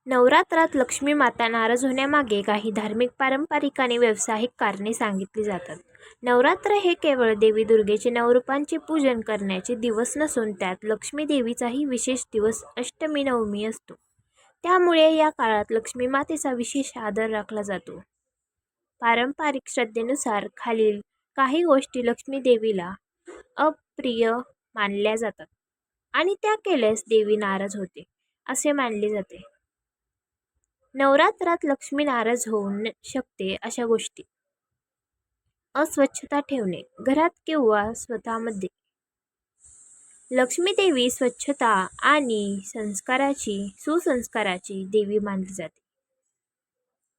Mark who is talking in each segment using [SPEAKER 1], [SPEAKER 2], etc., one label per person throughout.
[SPEAKER 1] नवरात्रात लक्ष्मी माता नाराज होण्यामागे काही धार्मिक, पारंपरिक आणि व्यावसायिक कारणे सांगितली जातात. नवरात्र हे केवळ देवी दुर्गेचे नवरूपांचे पूजन करण्याचे दिवस नसून त्यात लक्ष्मी देवीचाही विशेष दिवस अष्टमी नवमी असतो. त्यामुळे या काळात लक्ष्मी मातेचा विशेष आदर राखला जातो. पारंपरिक श्रद्धेनुसार खालील काही गोष्टी लक्ष्मी देवीला अप्रिय मानल्या जातात आणि त्या केल्यास देवी नाराज होते असे मानले जाते. नवरात्रात लक्ष्मी नाराज होऊ शकते अशा गोष्टी: अस्वच्छता ठेवणे घरात किंवा स्वतःमध्ये. लक्ष्मी देवी स्वच्छता आणि सुसंस्काराची देवी मानली जाते.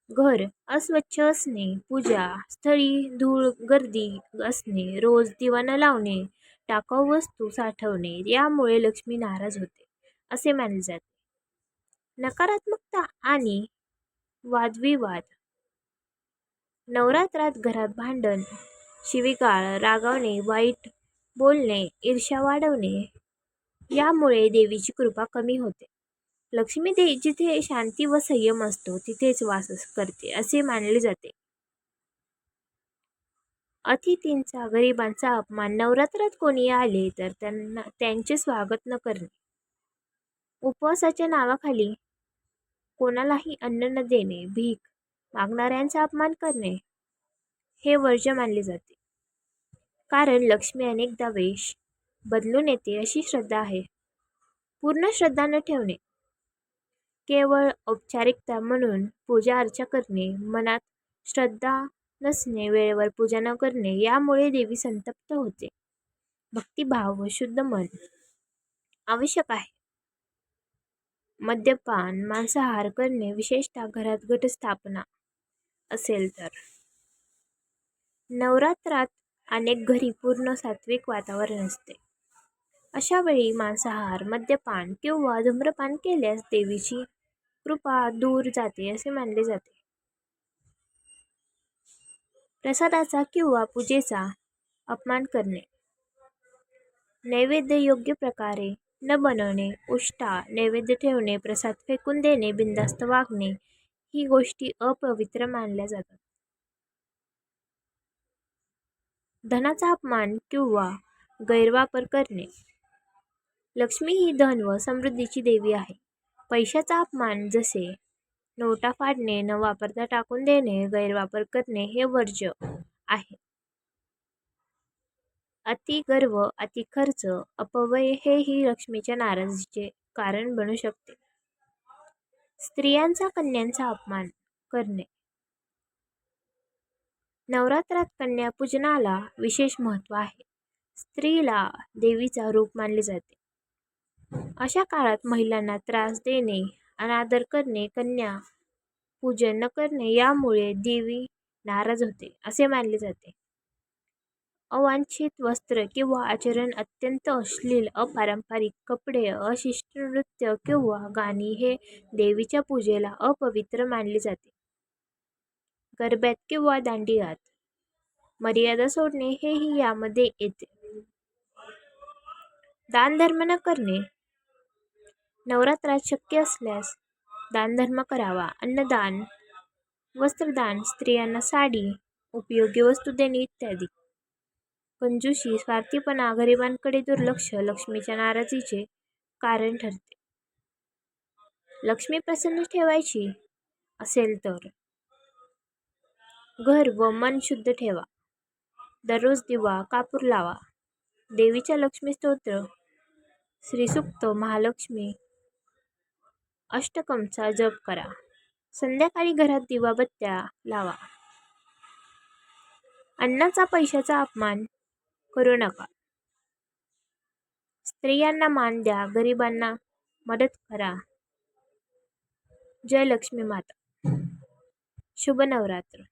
[SPEAKER 1] घर अस्वच्छ असणे, पूजा स्थळी धूळ गर्दी असणे, रोज दिवा न लावणे, टाकाऊ वस्तू साठवणे यामुळे लक्ष्मी नाराज होते असे मानले जाते. नकारात्मकता आणि वादविवाद. नवरात्रात घरात भांडण, शिवीगाळ, रागावणे, वाईट बोलणे, ईर्ष्या वाढवणे यामुळे देवीची कृपा कमी होते. लक्ष्मी जिथे शांती व संयम असतो तिथेच वास करते असे मानले जाते. अतिथींचा, गरिबांचा अपमान. नवरात्रात कोणी आले तर त्यांचे स्वागत न करणे, उपवासाच्या नावाखाली कोणालाही अन्न न देणे, भीक मागणाऱ्यांचा अपमान करणे हे वर्ज्य मानले जाते. कारण लक्ष्मी अनेकदा वेश बदलून येते अशी श्रद्धा आहे. पूर्ण श्रद्धा न ठेवणे, केवळ औपचारिकता म्हणून पूजा अर्चा करणे, मनात श्रद्धा नसणे, वेळेवर पूजा न करणे यामुळे देवी संतप्त होते. भक्तिभाव व शुद्ध मन आवश्यक आहे. मद्यपान, मांसाहार करणे, विशेषतः घरात घटस्थापना असेल तर. नवरात्रात अनेक घरी पूर्ण सात्विक वातावरण असते. अशा वेळी मांसाहार, मद्यपान किंवा धूम्रपान केल्यास देवीची कृपा दूर जाते असे मानले जाते. प्रसादाचा किंवा पूजेचा अपमान करणे, नैवेद्य योग्य प्रकारे न बनवणे, उष्टा नैवेद्य ठेवणे, प्रसाद फेकून देणे, बिनधास्त वागणे ही गोष्टी अपवित्र मानल्या जातात. धनाचा अपमान किंवा गैरवापर करणे. लक्ष्मी ही धन व समृद्धीची देवी आहे. पैशाचा अपमान जसे नोटा फाडणे, न वापरता टाकून देणे, गैरवापर करणे हे वर्ज्य आहे. अति गर्व, अति खर्च, अपव्यय हेही लक्ष्मीच्या नाराजीचे कारण बनू शकते. स्त्रियांचा, कन्यांचा अपमान करणे. नवरात्रात कन्या पूजनाला विशेष महत्त्व आहे. स्त्रीला देवीचा रूप मानले जाते. अशा काळात महिलांना त्रास देणे, अनादर करणे, कन्या पूजन न करणे यामुळे देवी नाराज होते असे मानले जाते. अवांछित वस्त्र किंवा आचरण, अत्यंत अश्लील, अपारंपरिक कपडे, अशिष्ट नृत्य किंवा गाणी हे देवीच्या पूजेला अपवित्र मानले जाते. गरब्यात किंवा दांडियात मर्यादा सोडणे हेही यामध्ये येते. दानधर्म न करणे. नवरात्रात शक्य असल्यास दानधर्म करावा. अन्नदान, वस्त्रदान, स्त्रियांना साडी, उपयोगी वस्तू देणे इत्यादी. कंजूसी, स्वार्थीपणा, गरिबांकडे दुर्लक्ष लक्ष्मीच्या नाराजीचे कारण ठरते. लक्ष्मी प्रसन्न ठेवायची असेल तर घर व मन शुद्ध ठेवा. दररोज दिवा, कापूर लावा. देवीच्या लक्ष्मी स्तोत्र, श्रीसूक्त, महालक्ष्मी अष्टकमचा जप करा. संध्याकाळी घरात दिवाबत्त्या लावा. अन्नाचा, पैशाचा अपमान करू नका. स्त्रियांना मान द्या, गरिबांना मदत करा. जय लक्ष्मी माता. शुभ नवरात्र.